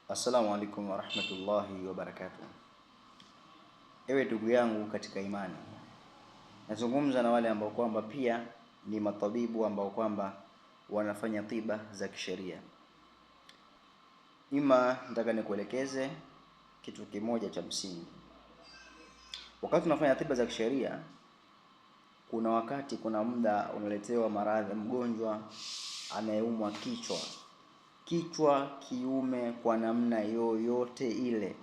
Assalamu alaikum warahmatullahi wabarakatuh. Ewe ndugu yangu katika imani, nazungumza na wale ambao kwamba pia ni matabibu ambao kwamba wanafanya tiba za kisheria. Nataka nikuelekeze kitu kimoja cha msingi. Wakati tunafanya tiba za kisheria, kuna muda unaletewa maradhi, mgonjwa anayeumwa kichwa kiume kwa namna yoyote ile,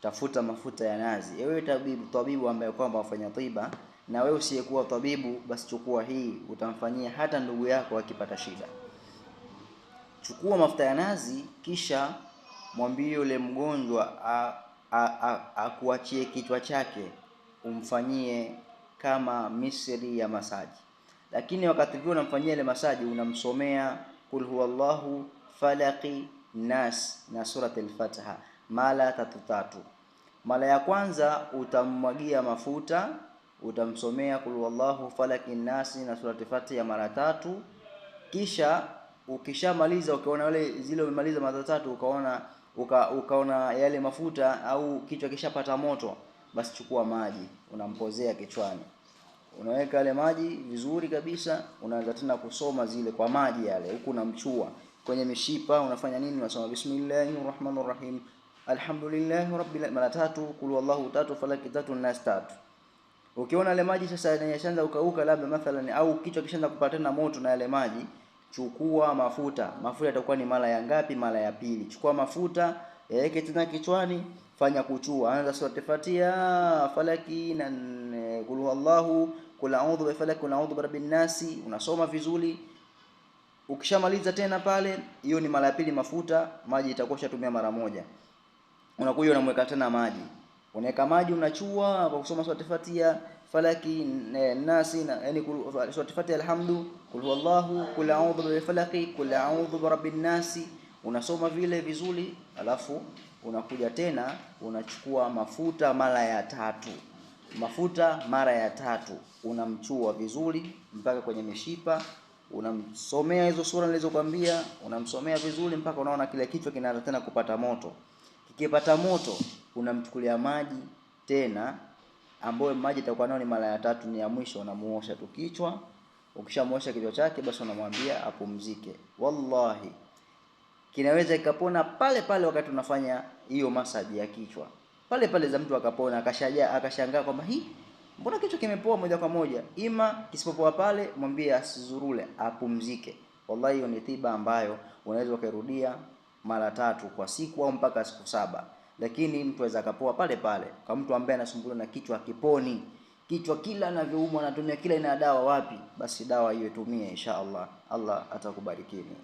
tafuta mafuta ya nazi. Ewe tabibu ambaye kwamba wafanya tiba, na wewe usiyekuwa tabibu, basi chukua hii, utamfanyia hata ndugu yako akipata shida. Chukua mafuta ya nazi, kisha mwambie yule mgonjwa akuachie kichwa chake, umfanyie kama misri ya masaji. Lakini wakati vile unamfanyia ile masaji, unamsomea kul huwallahu, falaqi, nas na surat al-Fatiha mara 3. Mara ya kwanza utammwagia mafuta, utamsomea kul huwallahu, falaqi, nas na surat al-Fatiha mara 3. Kisha ukishamaliza, ukaona zile umemaliza mara 3, ukaona yale mafuta au kichwa kishapata moto, basi chukua maji unampozea kichwani. Unaweka yale maji vizuri kabisa, unaanza tena kusoma zile kwa maji yale, huku unamchua kwenye mishipa. Unafanya nini? Unasoma bismillahirrahmanirrahim, alhamdulillahi rabbil mara 3, kul huwallahu 3, falaki 3, nas 3. Ukiona yale maji sasa yanashaanza ukauka, labda mathalan, au kichwa kishaanza kupata tena moto na yale maji, chukua mafuta. Mafuta yatakuwa ni mara ya ngapi? Mara ya 2. Chukua mafuta, yaweke tena kichwani, fanya kuchua. Anza sura Fatiha, falaki na kul huwallahu, kul a'udhu bi falaki, kul a'udhu bi rabbin nasi, unasoma vizuri. Ukishamaliza tena pale, hiyo ni mara ya 2 mafuta, maji itakuwa shatumia mara 1. Unakuja unamweka tena maji. Unaweka maji, unachua kwa kusoma sura Fatiha, falaki, nasi na yani sura Fatiha, alhamdu, kul huwallahu, kul a'udhu bi falaki, kul a'udhu bi rabbin nasi, unasoma vile vizuri. Alafu unakuja tena unachukua mafuta mara ya 3. Mafuta mara ya 3 unamchua vizuri mpaka kwenye mishipa. Unamsomea hizo sura nilizokuambia, unamsomea vizuri mpaka unaona kile kichwa kinaanza tena kupata moto. Kikipata moto, unamchukulia maji tena, ambayo maji itakuwa nayo ni mara ya 3, ni ya mwisho. Unamuosha tu kichwa. Ukishamuosha kichwa chake, basi unamwambia apumzike. Wallahi kinaweza ikapona pale pale wakati unafanya hiyo masaji ya kichwa. Pale za mtu akapona, akashangaa kwamba mbona kichwa kimepoa moja kwa moja. Ima kisipopoa pale, mwambie asizurule, apumzike. Wallahi hiyo ni tiba ambayo unaweza ukairudia mara 3 kwa siku au mpaka siku 7. Lakini mtu aweza akapoa pale pale. Kwa mtu ambaye anasumbuliwa na kichwa kiponi, kichwa kila anavyoumwa anatumia kila ina dawa wapi, basi dawa hiyo tumie, insha Allah atakubarikini.